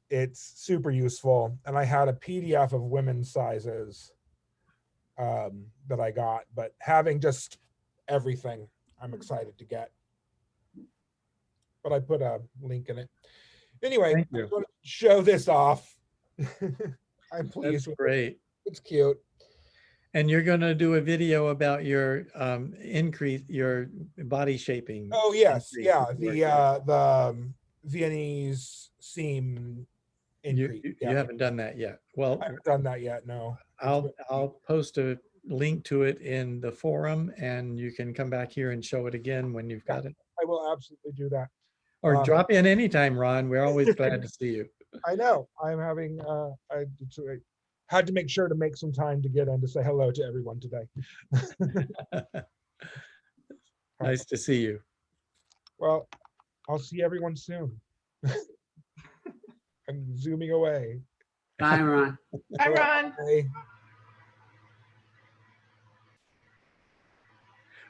It's super useful. And I had a PDF of women's sizes that I got, but having just everything, I'm excited to get. But I put a link in it. Anyway, Thank I you. want to show this off. I'm pleased That's with it. great. It's cute. And you're going to do a video about your your body shaping. Oh yes, increase yeah. that you worked The on. Viennese seam increase. You Yeah, haven't done that yet. Well, I haven't done that yet. No. I'll post a link to it in the forum, and you can come back here and show it again when you've got it. I will absolutely do that. Or drop in anytime, Ron. We're always glad to see you. I know. I'm having. I had to make sure to make some time to get in to say hello to everyone today. Nice to see you. Well, I'll see everyone soon. I'm zooming away. Bye, Ron. Hi, Ron. Bye.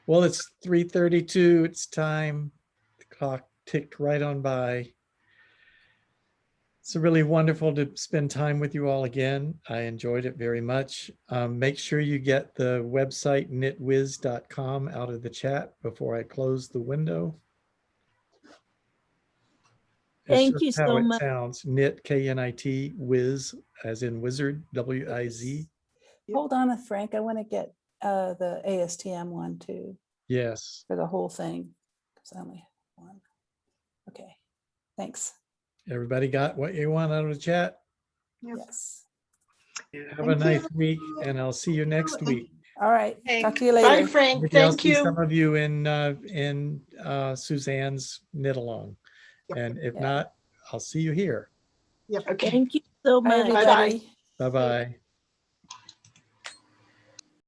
Well, it's 3:32. It's time. The clock ticked right on by. It's really wonderful to spend time with you all again. I enjoyed it very much. Make sure you get the website knitwiz.com out of the chat before I close the window. It's Thank just you how so it much. sounds. Knit, K-N-I-T, whiz, as in wizard, W-I-Z. Hold on, Frank. I want to get the ASTM one too Yes. for the whole thing. Because I only have one. Okay. Thanks. Everybody got what you want out of the chat? Yep. Yes. Have a nice week, and I'll see you next week. All right. Thanks. Talk to you Bye, later. Frank. Maybe I'll Thank see you. some of you in Suzanne's knit along. Yep. And if Yeah. not, I'll see you here. Yep. Okay. Thank you so Bye, much. Bye-bye. everybody. Bye-bye.